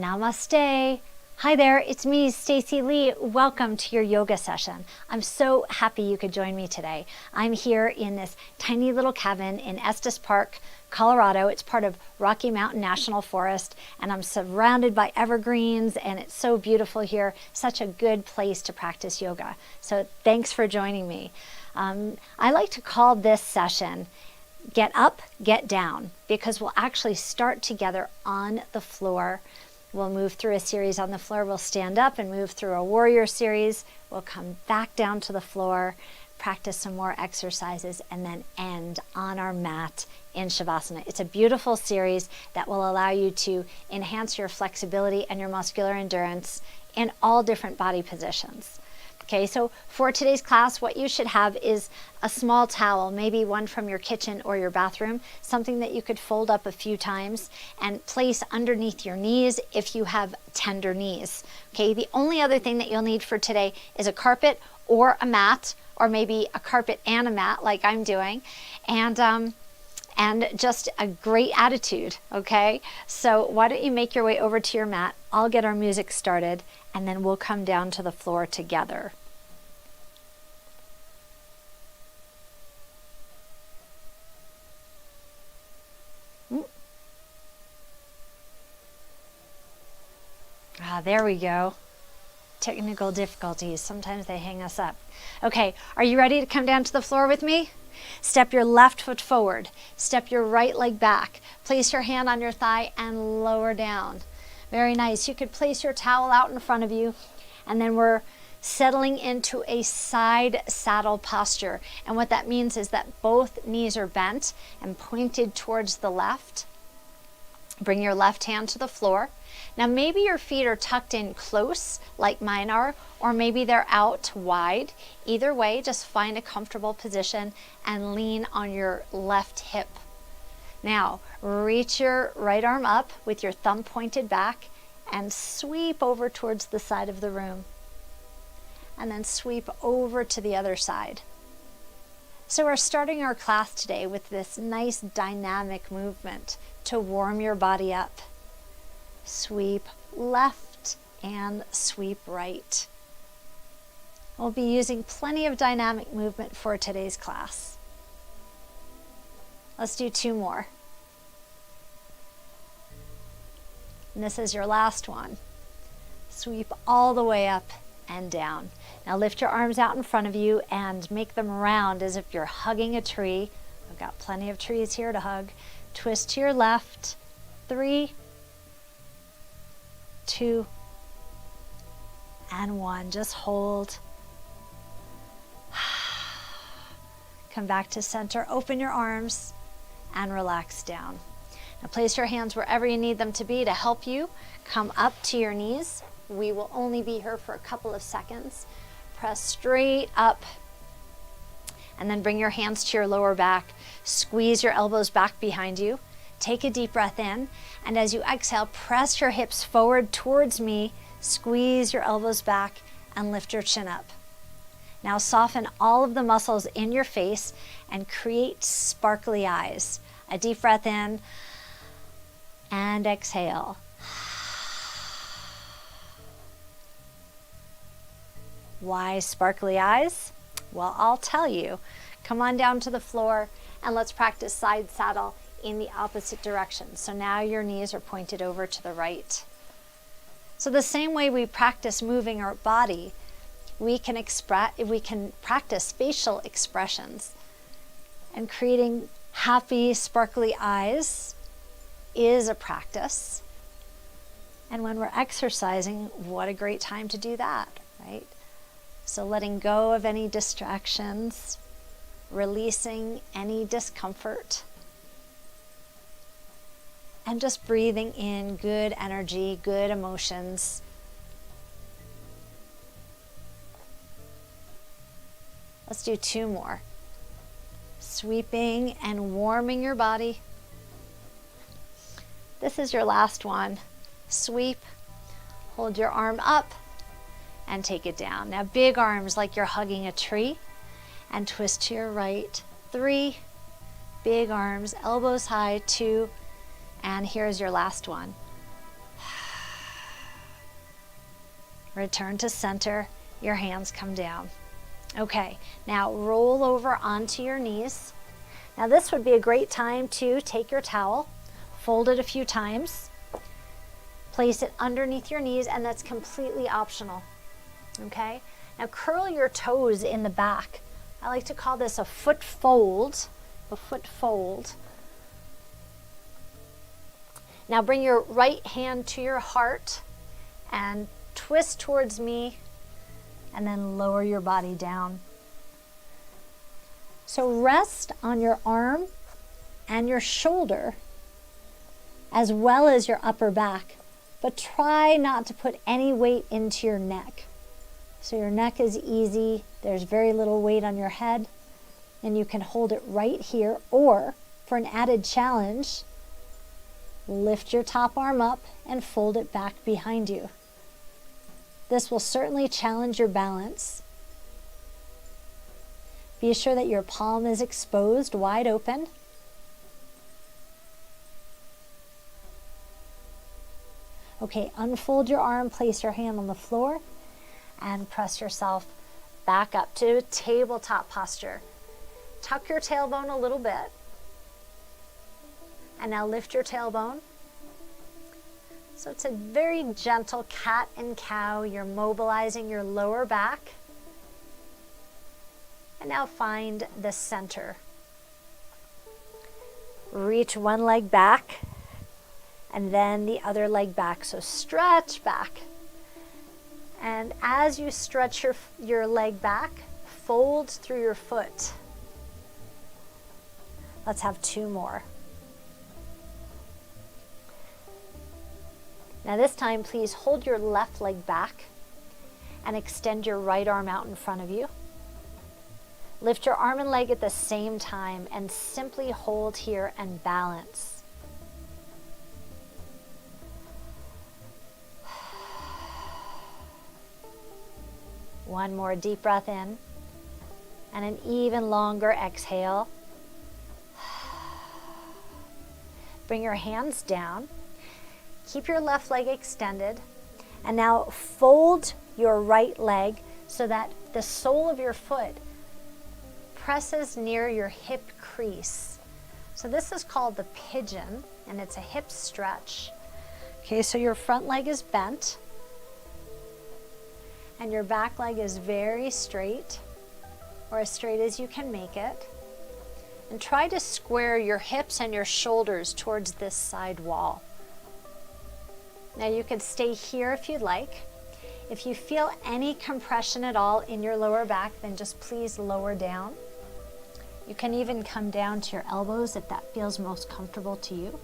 Namaste. Hi there, it's me, Stacey Lei. Welcome to your yoga session. I'm so happy you could join me today. I'm here in this tiny little cabin in Estes Park, Colorado. It's part of Rocky Mountain National Forest, and I'm surrounded by evergreens, and it's so beautiful here. Such a good place to practice yoga. So thanks for joining me. I like to call this session Get Up, Get Down, because we'll actually start together on the floor. We'll move through a series on the floor. We'll stand up and move through a warrior series. We'll come back down to the floor, practice some more exercises, and then end on our mat in Shavasana. It's a beautiful series that will allow you to enhance your flexibility and your muscular endurance in all different body positions. Okay, so for today's class, what you should have is a small towel, maybe one from your kitchen or your bathroom, something that you could fold up a few times and place underneath your knees if you have tender knees. Okay, the only other thing that you'll need for today is a carpet or a mat, or maybe a carpet and a mat like I'm doing, and just a great attitude, okay? So why don't you make your way over to your mat? I'll get our music started, and then we'll come down to the floor together. There we go. Technical difficulties. Sometimes they hang us up. Okay, are you ready to come down to the floor with me? Step your left foot forward. Step your right leg back. Place your hand on your thigh and lower down. Very nice. You could place your towel out in front of you, and then we're settling into a side saddle posture. And what that means is that both knees are bent and pointed towards the left. Bring your left hand to the floor. Now maybe your feet are tucked in close like mine are, or maybe they're out wide. Either way, just find a comfortable position and lean on your left hip. Now reach your right arm up with your thumb pointed back and sweep over towards the side of the room. And then sweep over to the other side. So we're starting our class today with this nice dynamic movement to warm your body up. Sweep left and sweep right. We'll be using plenty of dynamic movement for today's class. Let's do two more. And this is your last one. Sweep all the way up and down. Now lift your arms out in front of you and make them round as if you're hugging a tree. I've got plenty of trees here to hug. Twist to your left. 3, 2, and 1. Just hold. Come back to center. Open your arms and relax down. Now place your hands wherever you need them to be to help you come up to your knees. We will only be here for a couple of seconds. Press straight up and then bring your hands to your lower back. Squeeze your elbows back behind you. Take a deep breath in, and as you exhale, press your hips forward towards me, squeeze your elbows back, and lift your chin up. Now soften all of the muscles in your face and create sparkly eyes. A deep breath in, and exhale. Why sparkly eyes? Well, I'll tell you. Come on down to the floor, and let's practice side saddle in the opposite direction. So now your knees are pointed over to the right. So the same way we practice moving our body, we can practice facial expressions. And creating happy, sparkly eyes is a practice. And when we're exercising, what a great time to do that, right? So letting go of any distractions, releasing any discomfort, and just breathing in good energy, good emotions. Let's do two more. Sweeping and warming your body. This is your last one. Sweep, hold your arm up, and take it down. Now big arms like you're hugging a tree, and twist to your right. 3, big arms, elbows high. 2, and here's your last one. Return to center, your hands come down. Okay, now roll over onto your knees. Now this would be a great time to take your towel, fold it a few times, place it underneath your knees, and that's completely optional. Okay, now curl your toes in the back. I like to call this a foot fold, a foot fold. Now bring your right hand to your heart and twist towards me, and then lower your body down. So rest on your arm and your shoulder as well as your upper back, but try not to put any weight into your neck. So your neck is easy, there's very little weight on your head, and you can hold it right here, or for an added challenge, lift your top arm up and fold it back behind you. This will certainly challenge your balance. Be sure that your palm is exposed, wide open. Okay, unfold your arm, place your hand on the floor, and press yourself back up to tabletop posture. Tuck your tailbone a little bit. And now lift your tailbone. So it's a very gentle cat and cow. You're mobilizing your lower back. And now find the center. Reach one leg back and then the other leg back. So stretch back. And as you stretch your leg back, fold through your foot. Let's have two more. Now this time, please hold your left leg back and extend your right arm out in front of you. Lift your arm and leg at the same time and simply hold here and balance. One more deep breath in and an even longer exhale. Bring your hands down. Keep your left leg extended, and now fold your right leg so that the sole of your foot presses near your hip crease. So this is called the pigeon, and it's a hip stretch. Okay, so your front leg is bent, and your back leg is very straight, or as straight as you can make it. And try to square your hips and your shoulders towards this side wall. Now you could stay here if you'd like. If you feel any compression at all in your lower back, then just please lower down. You can even come down to your elbows if that feels most comfortable to you.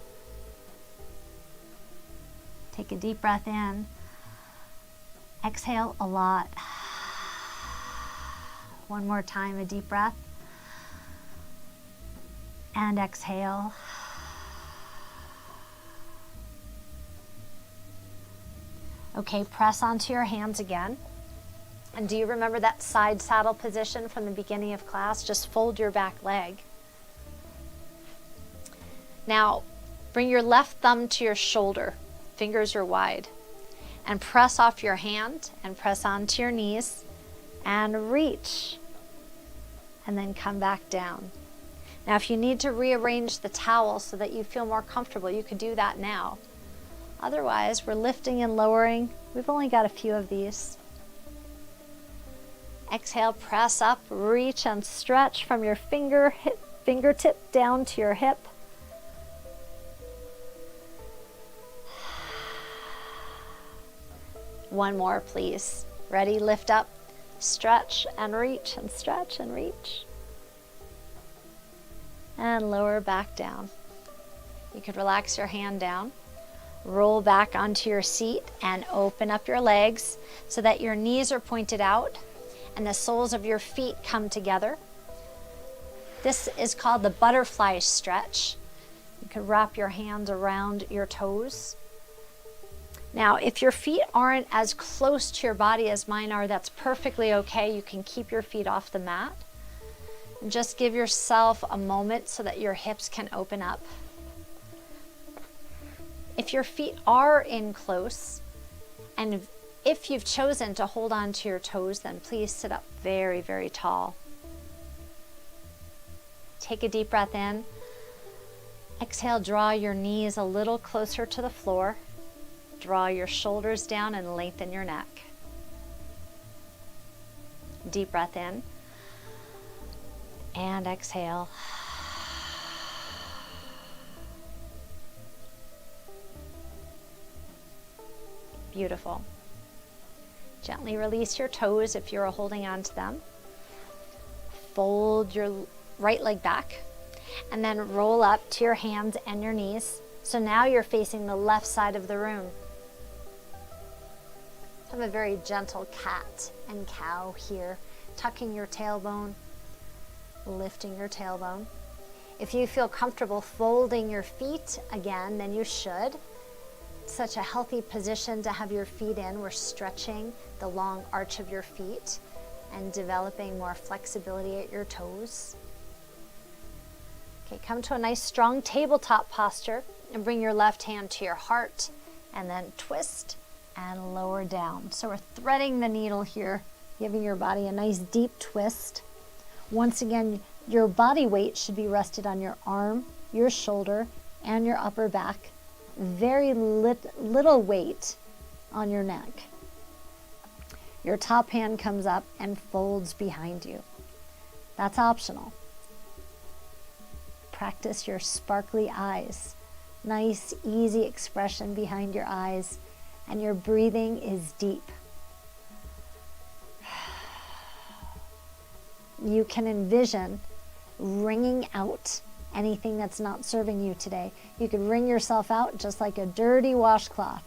Take a deep breath in. Exhale a lot. One more time, a deep breath. And exhale. Okay, press onto your hands again. And do you remember that side saddle position from the beginning of class? Just fold your back leg. Now, bring your left thumb to your shoulder. Fingers are wide. And press off your hand and press onto your knees and reach. And then come back down. Now, if you need to rearrange the towel so that you feel more comfortable, you could do that now. Otherwise, we're lifting and lowering. We've only got a few of these. Exhale, press up, reach and stretch from your fingertip down to your hip. One more, please. Ready? Lift up, stretch and reach and stretch and reach. And lower back down. You could relax your hand down. Roll back onto your seat and open up your legs so that your knees are pointed out and the soles of your feet come together. This is called the butterfly stretch. You can wrap your hands around your toes. Now, if your feet aren't as close to your body as mine are, that's perfectly okay. You can keep your feet off the mat. And just give yourself a moment so that your hips can open up. If your feet are in close and If you've chosen to hold on to your toes, then please sit up very, very tall. Take a deep breath in. Exhale, draw your knees a little closer to the floor. Draw your shoulders down and lengthen your neck. Deep breath in. And exhale. Beautiful. Gently release your toes if you're holding on to them. Fold your right leg back and then roll up to your hands and your knees. So now you're facing the left side of the room. Have a very gentle cat and cow here, tucking your tailbone, lifting your tailbone. If you feel comfortable folding your feet again, then you should. Such a healthy position to have your feet in. We're stretching the long arch of your feet and developing more flexibility at your toes. Okay, come to a nice strong tabletop posture and bring your left hand to your heart and then twist and lower down. So we're threading the needle here, giving your body a nice deep twist. Once again, your body weight should be rested on your arm, your shoulder, and your upper back. Very little weight on your neck. Your top hand comes up and folds behind you. That's optional. Practice your sparkly eyes. Nice, easy expression behind your eyes, and your breathing is deep. You can envision wringing out anything that's not serving you today. You could wring yourself out just like a dirty washcloth.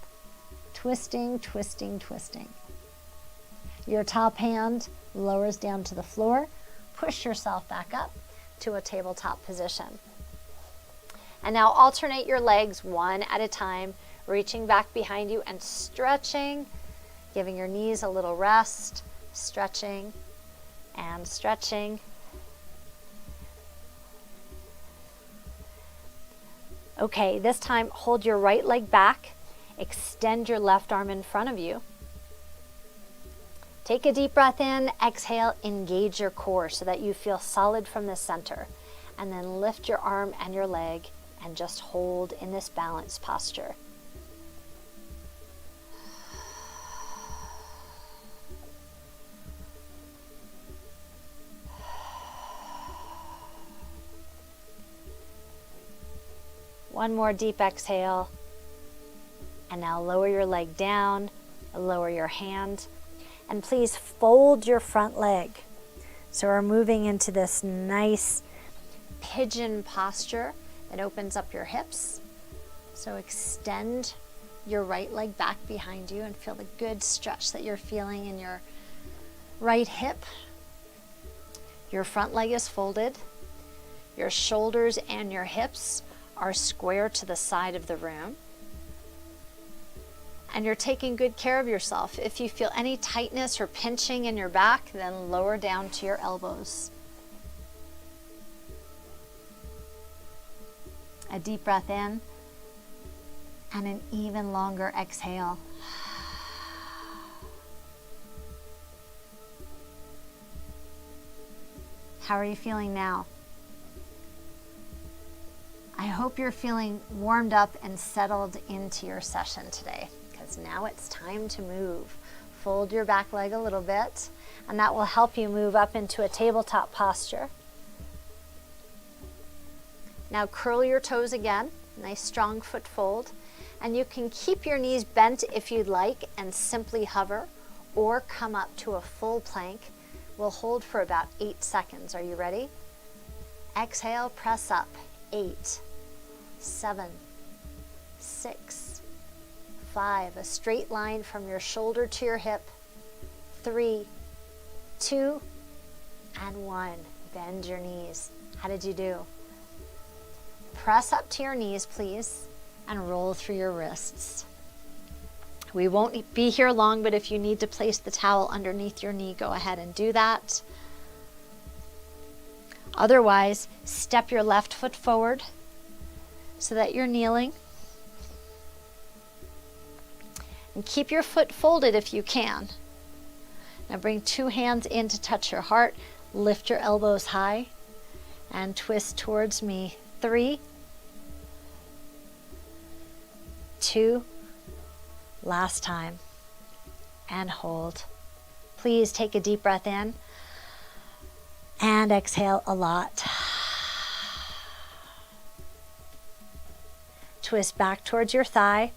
Twisting, twisting, twisting. Your top hand lowers down to the floor. Push yourself back up to a tabletop position. And now alternate your legs one at a time, reaching back behind you and stretching, giving your knees a little rest, stretching and stretching. Okay, this time hold your right leg back, extend your left arm in front of you. Take a deep breath in, exhale, engage your core so that you feel solid from the center. And then lift your arm and your leg and just hold in this balanced posture. One more deep exhale. And now lower your leg down, lower your hand, and please fold your front leg. So we're moving into this nice pigeon posture that opens up your hips. So extend your right leg back behind you and feel the good stretch that you're feeling in your right hip. Your front leg is folded. Your shoulders and your hips are square to the side of the room. And you're taking good care of yourself. If you feel any tightness or pinching in your back, then lower down to your elbows. A deep breath in and an even longer exhale. How are you feeling now? I hope you're feeling warmed up and settled into your session today, because now it's time to move. Fold your back leg a little bit, and that will help you move up into a tabletop posture. Now curl your toes again, nice strong foot fold, and you can keep your knees bent if you'd like and simply hover, or come up to a full plank. We'll hold for about 8 seconds. Are you ready? Exhale, press up. 8, 7, 6, 5. A straight line from your shoulder to your hip. 3, 2, and 1. Bend your knees. How did you do? Press up to your knees, please, and roll through your wrists. We won't be here long, but if you need to place the towel underneath your knee, go ahead and do that. Otherwise, step your left foot forward so that you're kneeling. And keep your foot folded if you can. Now bring 2 hands in to touch your heart. Lift your elbows high and twist towards me. 3, 2, last time. And hold. Please take a deep breath in and exhale a lot. Twist back towards your thigh.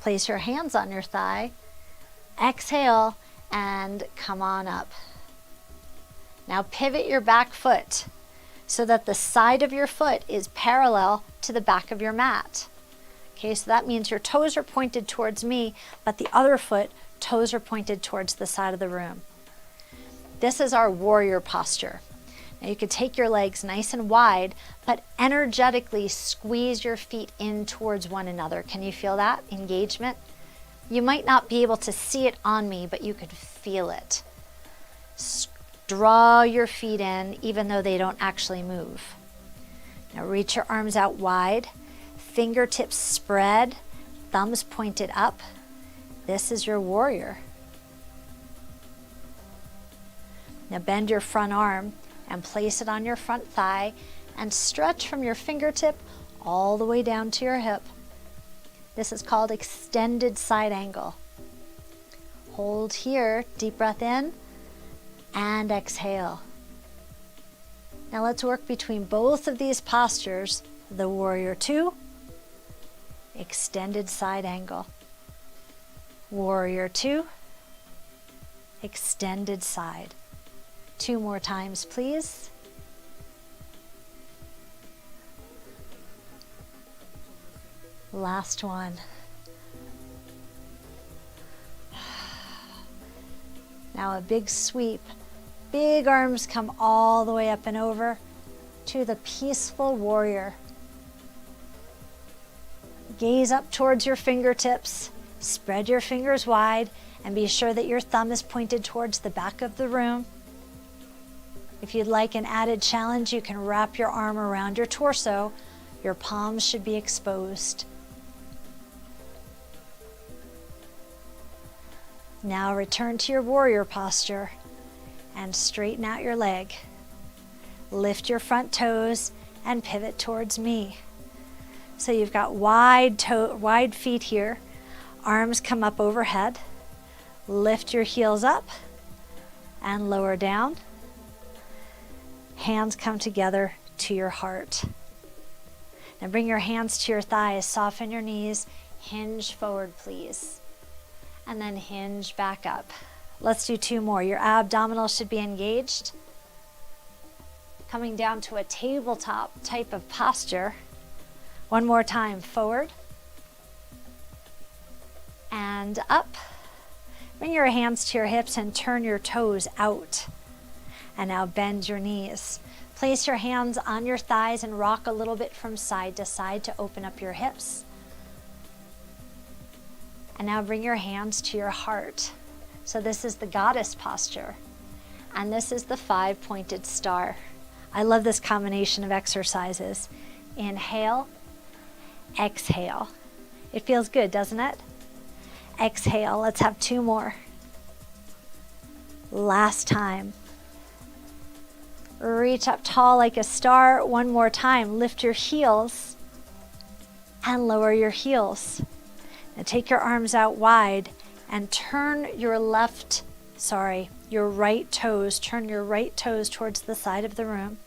Place your hands on your thigh. Exhale and come on up. Now pivot your back foot so that the side of your foot is parallel to the back of your mat. Okay, so that means your toes are pointed towards me, but the other foot, toes are pointed towards the side of the room. This is our warrior posture. Now you could take your legs nice and wide, but energetically squeeze your feet in towards one another. Can you feel that engagement? You might not be able to see it on me, but you could feel it. Draw your feet in, even though they don't actually move. Now reach your arms out wide, fingertips spread, thumbs pointed up. This is your warrior. Now bend your front arm and place it on your front thigh and stretch from your fingertip all the way down to your hip. This is called extended side angle. Hold here, deep breath in and exhale. Now let's work between both of these postures, the warrior 2, extended side angle. Warrior 2, extended side. 2 more times, please. Last one. Now a big sweep. Big arms come all the way up and over to the peaceful warrior. Gaze up towards your fingertips. Spread your fingers wide and be sure that your thumb is pointed towards the back of the room. If you'd like an added challenge, you can wrap your arm around your torso. Your palms should be exposed. Now return to your warrior posture and straighten out your leg. Lift your front toes and pivot towards me. So you've got wide feet here. Arms come up overhead. Lift your heels up and lower down. Hands come together to your heart. Now bring your hands to your thighs, soften your knees, hinge forward please. And then hinge back up. Let's do 2 more. Your abdominals should be engaged. Coming down to a tabletop type of posture. 1 more time, forward. And up. Bring your hands to your hips and turn your toes out. And now bend your knees. Place your hands on your thighs and rock a little bit from side to side to open up your hips. And now bring your hands to your heart. So this is the goddess posture. And this is the 5-pointed star. I love this combination of exercises. Inhale, exhale. It feels good, doesn't it? Exhale, let's have 2 more. Last time. Reach up tall like a star. 1 more time. Lift your heels and lower your heels. Now take your arms out wide and turn your right toes. Turn your right toes towards the side of the room.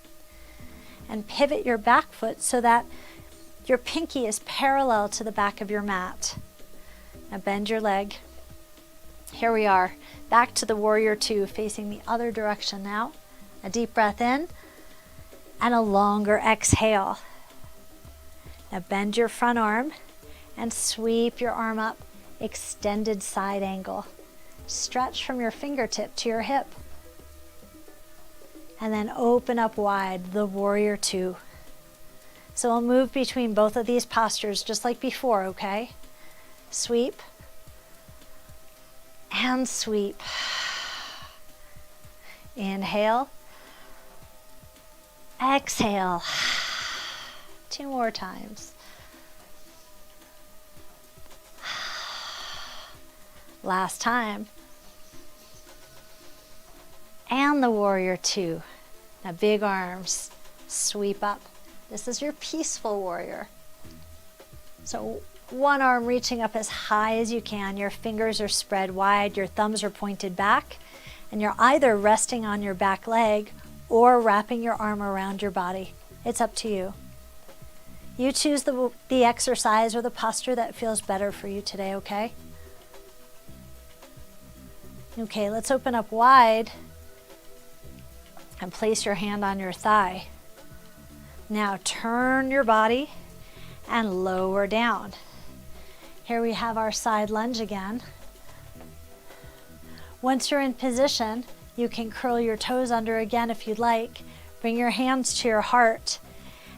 And pivot your back foot so that your pinky is parallel to the back of your mat. Now bend your leg. Here we are, back to the warrior 2, facing the other direction now. A deep breath in and a longer exhale. Now bend your front arm and sweep your arm up, extended side angle. Stretch from your fingertip to your hip. And then open up wide, the warrior 2. So we'll move between both of these postures just like before, okay? Sweep and sweep. Inhale. Exhale. 2 more times. Last time. And the warrior two. Now big arms, sweep up. This is your peaceful warrior. So one arm reaching up as high as you can. Your fingers are spread wide, your thumbs are pointed back, and you're either resting on your back leg or wrapping your arm around your body. It's up to you. You choose the exercise or the posture that feels better for you today, okay? Okay, let's open up wide and place your hand on your thigh. Now turn your body and lower down. Here we have our side lunge again. Once you're in position, you can curl your toes under again if you'd like. Bring your hands to your heart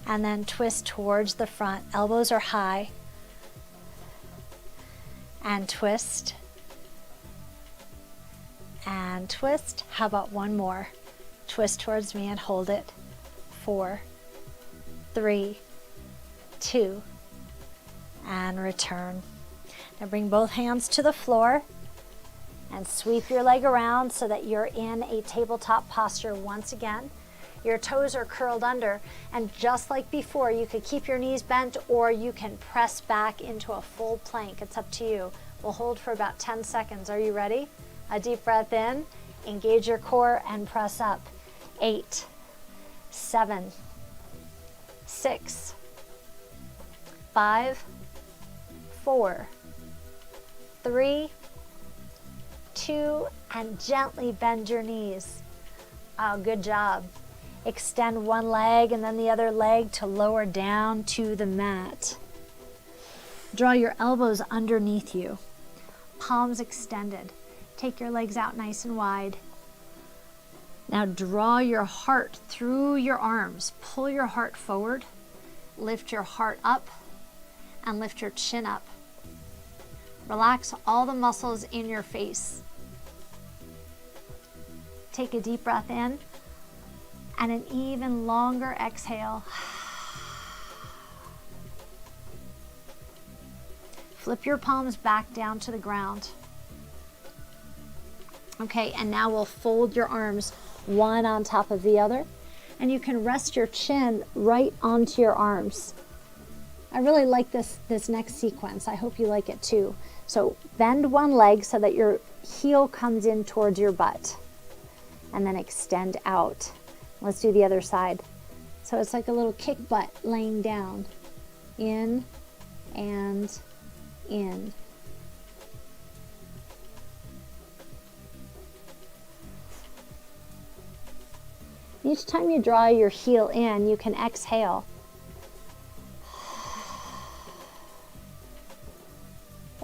and then twist towards the front. Elbows are high. And twist. And twist. How about one more? Twist towards me and hold it. 4, 3, 2, and return. Now bring both hands to the floor and sweep your leg around so that you're in a tabletop posture once again. Your toes are curled under, and just like before, you could keep your knees bent or you can press back into a full plank. It's up to you. We'll hold for about 10 seconds. Are you ready? A deep breath in, engage your core and press up. 8, 7, 6, 5, 4, 3, 2, and gently bend your knees. Oh, good job. Extend one leg and then the other leg to lower down to the mat. Draw your elbows underneath you. Palms extended. Take your legs out nice and wide. Now draw your heart through your arms. Pull your heart forward. Lift your heart up and lift your chin up. Relax all the muscles in your face. Take a deep breath in and an even longer exhale. Flip your palms back down to the ground. Okay, and now we'll fold your arms one on top of the other, and you can rest your chin right onto your arms. I really like this next sequence. I hope you like it too. So bend one leg so that your heel comes in towards your butt, and then extend out. Let's do the other side. So it's like a little kick butt laying down. In and in. Each time you draw your heel in, you can exhale.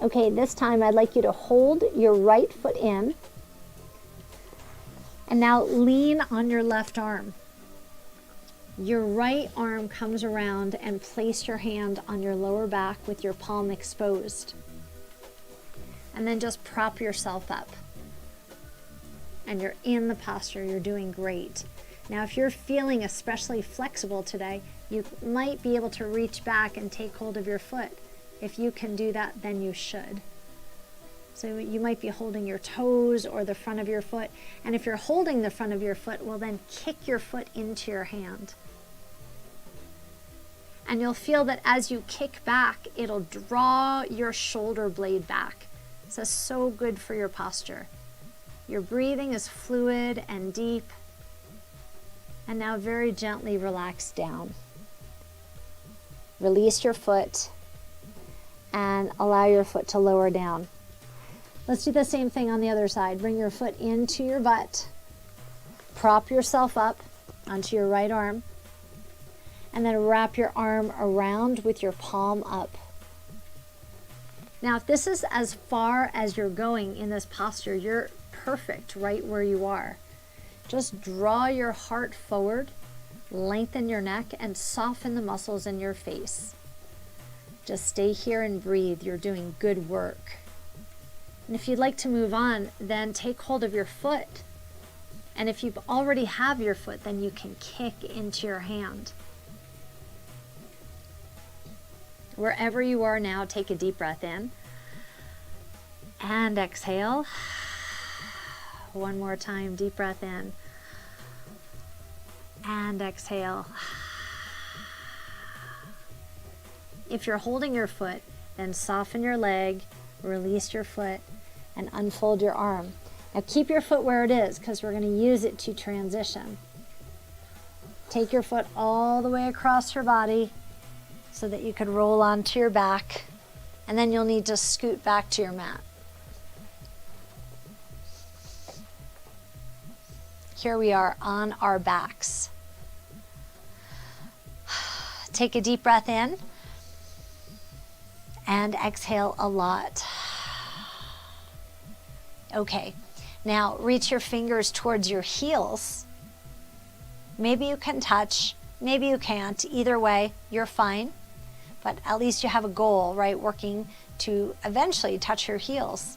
Okay, this time I'd like you to hold your right foot in. And now lean on your left arm. Your right arm comes around and place your hand on your lower back with your palm exposed. And then just prop yourself up. And you're in the posture, you're doing great. Now, if you're feeling especially flexible today, you might be able to reach back and take hold of your foot. If you can do that, then you should. So you might be holding your toes or the front of your foot. And if you're holding the front of your foot, well, then kick your foot into your hand. And you'll feel that as you kick back, it'll draw your shoulder blade back. So it's so good for your posture. Your breathing is fluid and deep. And now very gently relax down. Release your foot and allow your foot to lower down. Let's do the same thing on the other side. Bring your foot into your butt. Prop yourself up onto your right arm. And then wrap your arm around with your palm up. Now, if this is as far as you're going in this posture, you're perfect right where you are. Just draw your heart forward, lengthen your neck, and soften the muscles in your face. Just stay here and breathe. You're doing good work. And if you'd like to move on, then take hold of your foot. And if you already have your foot, then you can kick into your hand. Wherever you are now, take a deep breath in. And exhale. One more time, deep breath in. And exhale. If you're holding your foot, then soften your leg, release your foot, and unfold your arm. Now keep your foot where it is because we're going to use it to transition. Take your foot all the way across your body so that you could roll onto your back, and then you'll need to scoot back to your mat. Here we are on our backs. Take a deep breath in and exhale a lot. Okay, now reach your fingers towards your heels. Maybe you can touch, maybe you can't. Either way, you're fine. But at least you have a goal, right? Working to eventually touch your heels.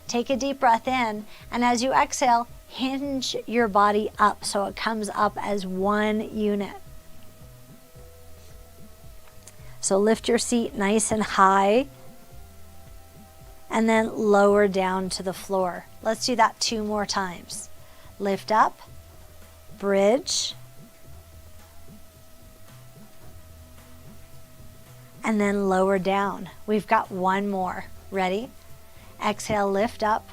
Take a deep breath in, and as you exhale, hinge your body up so it comes up as one unit. So lift your seat nice and high, and then lower down to the floor. Let's do that 2 more times. Lift up, bridge, and then lower down. We've got 1 more. Ready? Exhale, lift up.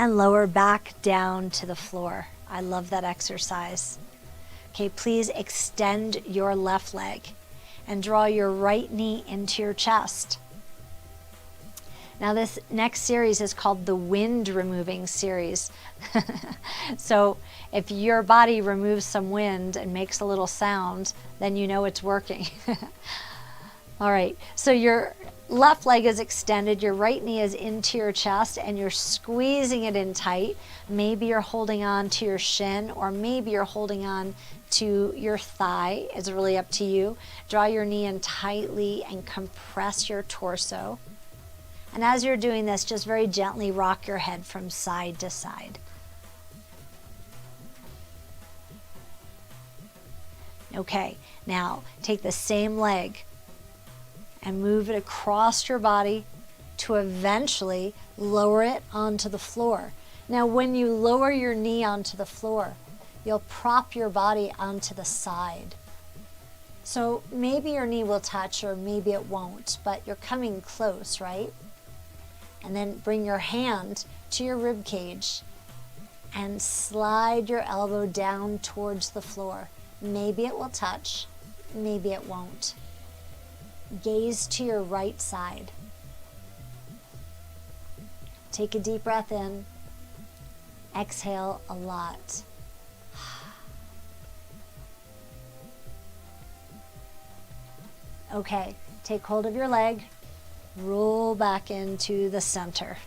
And lower back down to the floor. I love that exercise. Okay, please extend your left leg and draw your right knee into your chest. Now this next series is called the wind removing series. So if your body removes some wind and makes a little sound, then you know it's working. All right, so your left leg is extended, your right knee is into your chest, and you're squeezing it in tight. Maybe you're holding on to your shin, or maybe you're holding on to your thigh. It's really up to you. Draw your knee in tightly and compress your torso. And as you're doing this, just very gently rock your head from side to side. Okay, now take the same leg and move it across your body to eventually lower it onto the floor. Now, when you lower your knee onto the floor, you'll prop your body onto the side. So maybe your knee will touch or maybe it won't, but you're coming close, right? And then bring your hand to your rib cage and slide your elbow down towards the floor. Maybe it will touch, maybe it won't. Gaze to your right side. Take a deep breath in. Exhale a lot. Okay, take hold of your leg. Roll back into the center.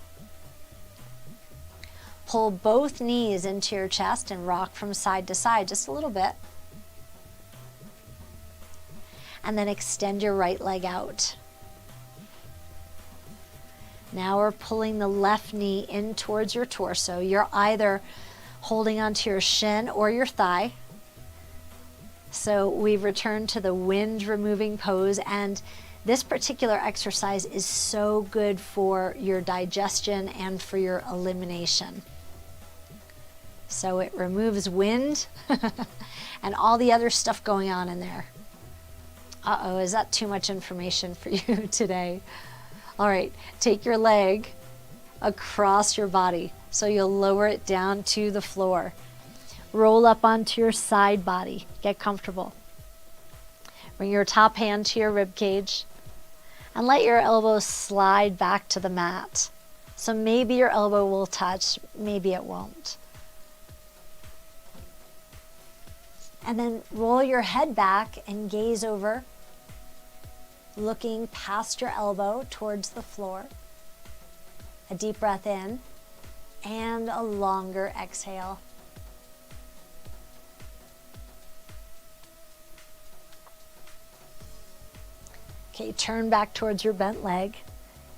Pull both knees into your chest and rock from side to side just a little bit. And then extend your right leg out. Now we're pulling the left knee in towards your torso. You're either holding onto your shin or your thigh. So we've returned to the wind removing pose, and this particular exercise is so good for your digestion and for your elimination. So it removes wind and all the other stuff going on in there. Uh-oh, is that too much information for you today? All right, take your leg across your body so you'll lower it down to the floor. Roll up onto your side body. Get comfortable. Bring your top hand to your rib cage and let your elbows slide back to the mat. So maybe your elbow will touch, maybe it won't. And then roll your head back and gaze over, looking past your elbow towards the floor. A deep breath in and a longer exhale. Okay, turn back towards your bent leg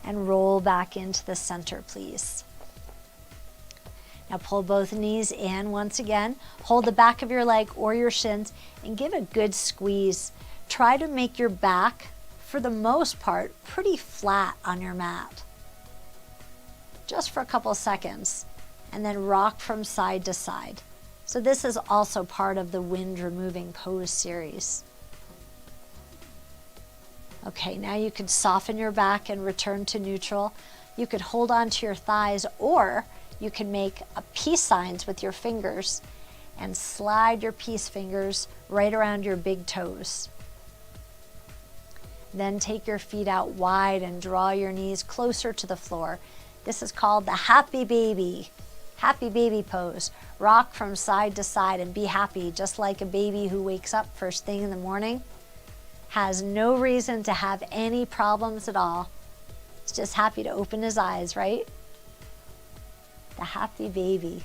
and roll back into the center, please. Now pull both knees in once again. Hold the back of your leg or your shins and give a good squeeze. Try to make your back, for the most part, pretty flat on your mat. Just for a couple seconds, and then rock from side to side. So this is also part of the wind removing pose series. Okay, now you can soften your back and return to neutral. You could hold on to your thighs, or you can make a peace signs with your fingers and slide your peace fingers right around your big toes. Then take your feet out wide and draw your knees closer to the floor. This is called the happy baby pose. Rock from side to side and be happy, just like a baby who wakes up first thing in the morning, has no reason to have any problems at all. He's just happy to open his eyes, right? The happy baby.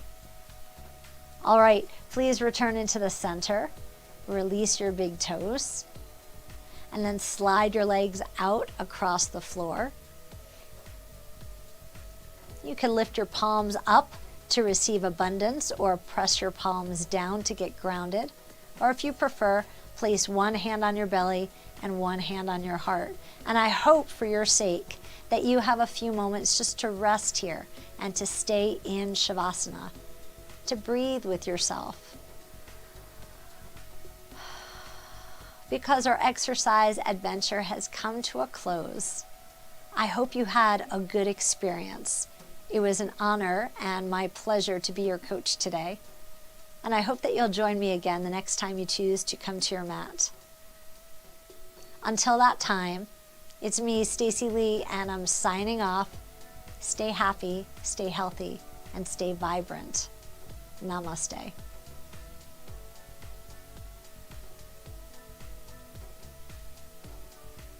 All right, please return into the center. Release your big toes. And then slide your legs out across the floor. You can lift your palms up to receive abundance, or press your palms down to get grounded. Or if you prefer, place one hand on your belly and one hand on your heart. And I hope for your sake that you have a few moments just to rest here and to stay in Shavasana, to breathe with yourself. Because our exercise adventure has come to a close, I hope you had a good experience. It was an honor and my pleasure to be your coach today. And I hope that you'll join me again the next time you choose to come to your mat. Until that time, it's me, Stacey Lei, and I'm signing off. Stay happy, stay healthy, and stay vibrant. Namaste.